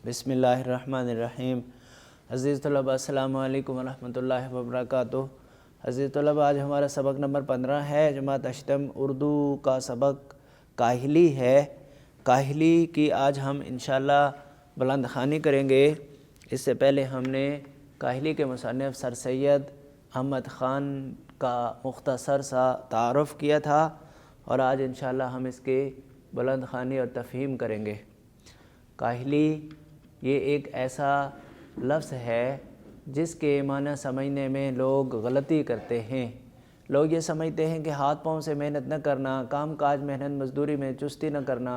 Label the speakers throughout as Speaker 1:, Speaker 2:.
Speaker 1: بسم اللہ الرحمن الرحیم۔ عزیز طلباء السلام علیکم ورحمۃ اللہ وبرکاتہ۔ عزیز طلباء، آج ہمارا سبق نمبر 15 ہے، جماعت اشتم اردو کا سبق کاہلی ہے۔ کاہلی کی آج ہم انشاءاللہ بلند خوانی کریں گے۔ اس سے پہلے ہم نے کاہلی کے مصنف سر سید احمد خان کا مختصر سا تعارف کیا تھا، اور آج انشاءاللہ ہم اس کے بلند خوانی اور تفہیم کریں گے۔ کاہلی یہ ایک ایسا لفظ ہے جس کے معنی سمجھنے میں لوگ غلطی کرتے ہیں۔ لوگ یہ سمجھتے ہیں کہ ہاتھ پاؤں سے محنت نہ کرنا، کام کاج محنت مزدوری میں چستی نہ کرنا،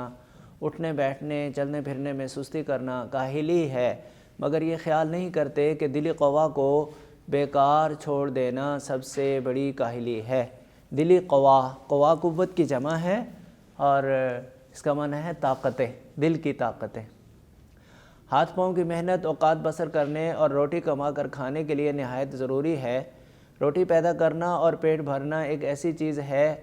Speaker 1: اٹھنے بیٹھنے چلنے پھرنے میں سستی کرنا کاہلی ہے، مگر یہ خیال نہیں کرتے کہ دلی قوا کو بیکار چھوڑ دینا سب سے بڑی کاہلی ہے۔ دلی قوا، قوا قوت کی جمع ہے اور اس کا معنی ہے طاقتیں، دل کی طاقتیں۔ ہاتھ پاؤں کی محنت اوقات بسر کرنے اور روٹی کما کر کھانے کے لیے نہایت ضروری ہے۔ روٹی پیدا کرنا اور پیٹ بھرنا ایک ایسی چیز ہے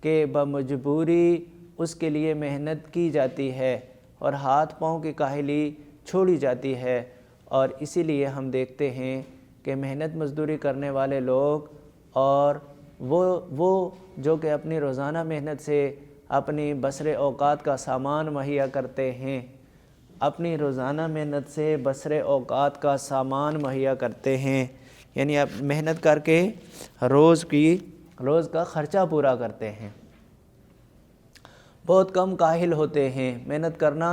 Speaker 1: کہ بمجبوری اس کے لیے محنت کی جاتی ہے اور ہاتھ پاؤں کی کاہلی چھوڑی جاتی ہے، اور اسی لیے ہم دیکھتے ہیں کہ محنت مزدوری کرنے والے لوگ اور وہ جو کہ اپنی روزانہ محنت سے اپنی بسر اوقات کا سامان مہیا کرتے ہیں، اپنی روزانہ محنت سے بسر اوقات کا سامان مہیا کرتے ہیں، یعنی آپ محنت کر کے روز کا خرچہ پورا کرتے ہیں۔ بہت کم کاہل ہوتے ہیں۔ محنت کرنا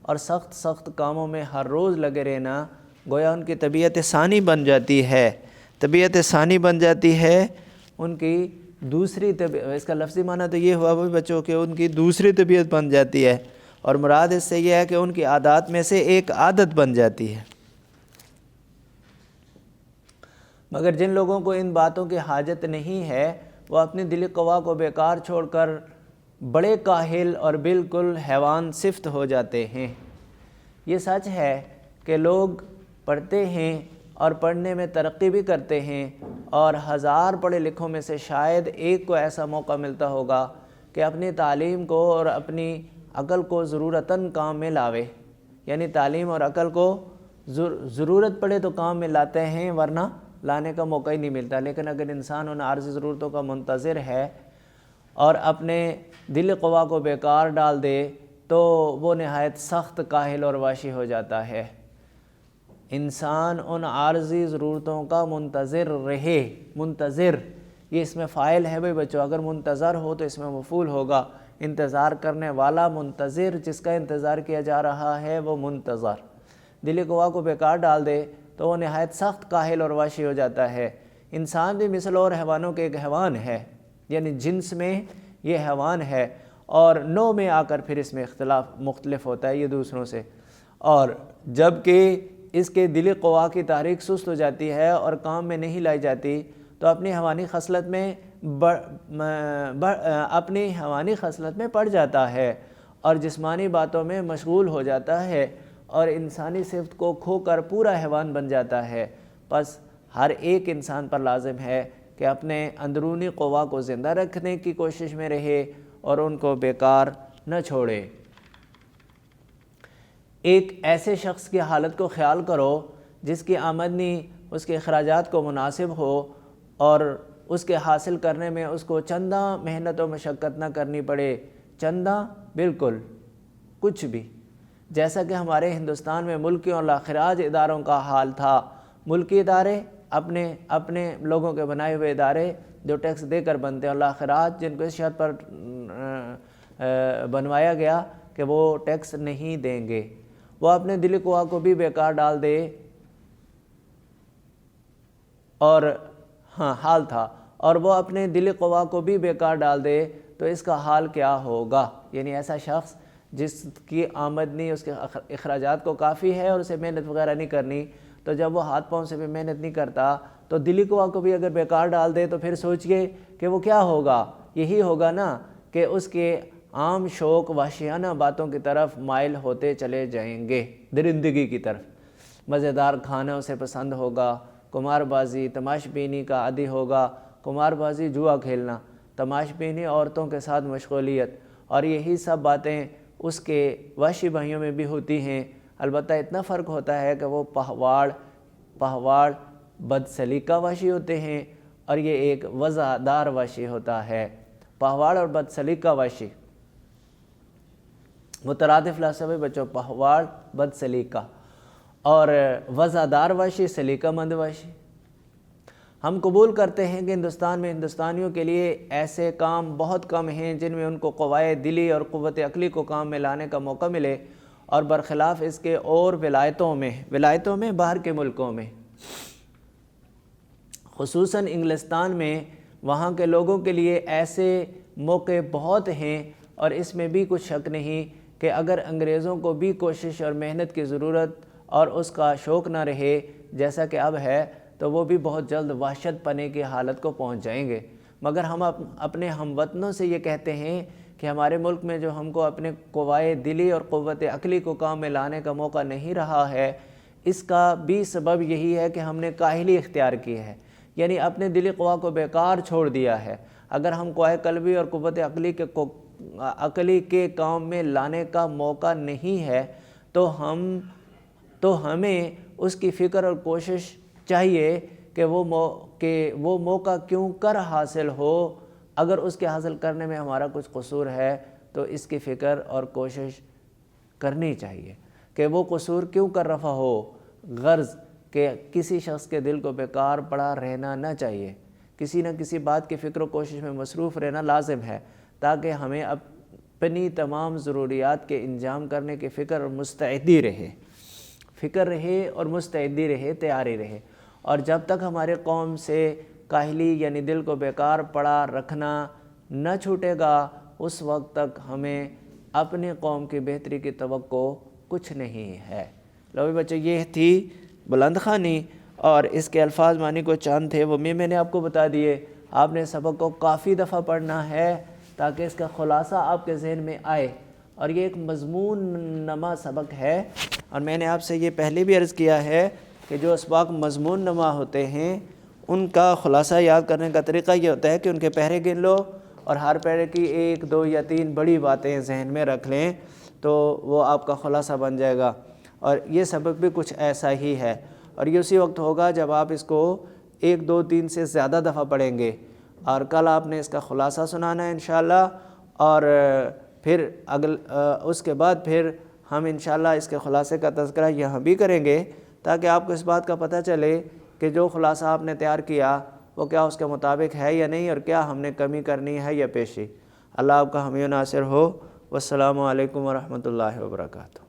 Speaker 1: اور سخت کاموں میں ہر روز لگے رہنا گویا ان کی طبیعت ثانی بن جاتی ہے۔ طبیعت ثانی بن جاتی ہے ان کی دوسری طبیعت۔ اس کا لفظی معنی تو یہ ہوا وہ بچوں کہ ان کی دوسری طبیعت بن جاتی ہے، اور مراد اس سے یہ ہے کہ ان کی عادات میں سے ایک عادت بن جاتی ہے۔ مگر جن لوگوں کو ان باتوں کی حاجت نہیں ہے، وہ اپنی دلی قوا کو بیکار چھوڑ کر بڑے کاہل اور بالکل حیوان صفت ہو جاتے ہیں۔ یہ سچ ہے کہ لوگ پڑھتے ہیں اور پڑھنے میں ترقی بھی کرتے ہیں، اور ہزار پڑھے لکھوں میں سے شاید ایک کو ایسا موقع ملتا ہوگا کہ اپنی تعلیم کو اور اپنی عقل کو ضرورتاً کام میں لاوے، یعنی تعلیم اور عقل کو ضرورت پڑے تو کام میں لاتے ہیں، ورنہ لانے کا موقع ہی نہیں ملتا۔ لیکن اگر انسان ان عارضی ضرورتوں کا منتظر ہے اور اپنے دل قوا کو بیکار ڈال دے تو وہ نہایت سخت کاہل اور واشی ہو جاتا ہے۔ انسان ان عارضی ضرورتوں کا منتظر رہے، منتظر یہ اس میں فاعل ہے بھائی بچوں، اگر منتظر ہو تو اس میں مفعول ہوگا۔ انتظار کرنے والا، منتظر جس کا انتظار کیا جا رہا ہے وہ منتظر۔ دلی قوا کو بیکار ڈال دے تو وہ نہایت سخت کاہل اور واشی ہو جاتا ہے۔ انسان بھی مثل اور حیوانوں کے ایک حیوان ہے، یعنی جنس میں یہ حیوان ہے، اور نوع میں آ کر پھر اس میں مختلف ہوتا ہے یہ دوسروں سے۔ اور جب کہ اس کے دلی قوا کی تحریک سست ہو جاتی ہے اور کام میں نہیں لائی جاتی تو اپنی حیوانی خصلت میں پڑ جاتا ہے اور جسمانی باتوں میں مشغول ہو جاتا ہے، اور انسانی صفت کو کھو کر پورا حیوان بن جاتا ہے۔ پس ہر ایک انسان پر لازم ہے کہ اپنے اندرونی قوا کو زندہ رکھنے کی کوشش میں رہے اور ان کو بیکار نہ چھوڑے۔ ایک ایسے شخص کی حالت کو خیال کرو جس کی آمدنی اس کے اخراجات کو مناسب ہو اور اس کے حاصل کرنے میں اس کو چندہ محنت و مشقت نہ کرنی پڑے، چندہ بالکل کچھ بھی، جیسا کہ ہمارے ہندوستان میں ملکی اور لاخراج اداروں کا حال تھا۔ ملکی ادارے اپنے لوگوں کے بنائے ہوئے ادارے جو ٹیکس دے کر بنتے ہیں، اور لاخراج جن کو اس شرط پر بنوایا گیا کہ وہ ٹیکس نہیں دیں گے، وہ اپنے دلی قوا کو بھی بیکار ڈال دے، اور حال تھا، اور وہ اپنے دلی قوا کو بھی بیکار ڈال دے تو اس کا حال کیا ہوگا؟ یعنی ایسا شخص جس کی آمدنی اس کے اخراجات کو کافی ہے اور اسے محنت وغیرہ نہیں کرنی، تو جب وہ ہاتھ پاؤں سے بھی محنت نہیں کرتا تو دلی قوا کو بھی اگر بیکار ڈال دے تو پھر سوچئے کہ وہ کیا ہوگا؟ یہی ہوگا نا کہ اس کے عام شوق وحشیانہ باتوں کی طرف مائل ہوتے چلے جائیں گے، درندگی کی طرف۔ مزیدار کھانا اسے پسند ہوگا، قمار بازی تماش بینی کا عادی ہوگا، قمار بازی جوا کھیلنا، تماش بینی عورتوں کے ساتھ مشغولیت، اور یہی سب باتیں اس کے وحشی بھائیوں میں بھی ہوتی ہیں۔ البتہ اتنا فرق ہوتا ہے کہ وہ پہواڑ بد سلیقہ وحشی ہوتے ہیں اور یہ ایک وزادار وحشی ہوتا ہے۔ پہواڑ اور بد سلیقہ وحشی مترادف لفظ ہے بچوں، پہواڑ بد سلیقہ اور وزادار وحشی سلیقہ مند وحشی۔ ہم قبول کرتے ہیں کہ ہندوستان میں ہندوستانیوں کے لیے ایسے کام بہت کم ہیں جن میں ان کو قوائے دلی اور قوت عقلی کو کام میں لانے کا موقع ملے، اور برخلاف اس کے اور ولایتوں میں باہر کے ملکوں میں، خصوصاً انگلستان میں، وہاں کے لوگوں کے لیے ایسے موقع بہت ہیں، اور اس میں بھی کچھ شک نہیں کہ اگر انگریزوں کو بھی کوشش اور محنت کی ضرورت اور اس کا شوق نہ رہے جیسا کہ اب ہے، تو وہ بھی بہت جلد وحشت پنے کی حالت کو پہنچ جائیں گے۔ مگر ہم اپنے ہم وطنوں سے یہ کہتے ہیں کہ ہمارے ملک میں جو ہم کو اپنے قوائے دلی اور قوت عقلی کو کام میں لانے کا موقع نہیں رہا ہے، اس کا بھی سبب یہی ہے کہ ہم نے کاہلی اختیار کی ہے، یعنی اپنے دلی قوا کو بیکار چھوڑ دیا ہے۔ اگر ہم قوائے قلبی اور قوت عقلی کے کام میں لانے کا موقع نہیں ہے تو ہمیں اس کی فکر اور کوشش چاہیے کہ وہ موقع کیوں کر حاصل ہو۔ اگر اس کے حاصل کرنے میں ہمارا کچھ قصور ہے تو اس کی فکر اور کوشش کرنی چاہیے کہ وہ قصور کیوں کر رفع ہو۔ غرض کہ کسی شخص کے دل کو بیکار پڑا رہنا نہ چاہیے، کسی نہ کسی بات کی فکر و کوشش میں مصروف رہنا لازم ہے، تاکہ ہمیں اپنی تمام ضروریات کے انجام کرنے کی فکر اور مستعدی رہے، تیاری رہے۔ اور جب تک ہمارے قوم سے کاہلی یعنی دل کو بیکار پڑا رکھنا نہ چھوٹے گا، اس وقت تک ہمیں اپنی قوم کی بہتری کی توقع کچھ نہیں ہے۔ لو بچے، یہ تھی بلند خوانی، اور اس کے الفاظ معنی کو چاند تھے وہ میں نے آپ کو بتا دیے۔ آپ نے سبق کو کافی دفعہ پڑھنا ہے تاکہ اس کا خلاصہ آپ کے ذہن میں آئے، اور یہ ایک مضمون نما سبق ہے، اور میں نے آپ سے یہ پہلے بھی عرض کیا ہے کہ جو اسباق مضمون نما ہوتے ہیں ان کا خلاصہ یاد کرنے کا طریقہ یہ ہوتا ہے کہ ان کے پہرے گن لو اور ہر پہرے کی 1 2 یا 3 بڑی باتیں ذہن میں رکھ لیں تو وہ آپ کا خلاصہ بن جائے گا۔ اور یہ سبق بھی کچھ ایسا ہی ہے، اور یہ اسی وقت ہوگا جب آپ اس کو 1 2 3 سے زیادہ دفعہ پڑھیں گے، اور کل آپ نے اس کا خلاصہ سنانا ہے انشاءاللہ، اور پھر اس کے بعد پھر ہم انشاءاللہ اس کے خلاصے کا تذکرہ یہاں بھی کریں گے، تاکہ آپ کو اس بات کا پتہ چلے کہ جو خلاصہ آپ نے تیار کیا وہ کیا اس کے مطابق ہے یا نہیں، اور کیا ہم نے کمی کرنی ہے یا پیشی۔ اللہ آپ کا حامی و ناصر ہو۔ والسلام علیکم ورحمۃ اللہ وبرکاتہ۔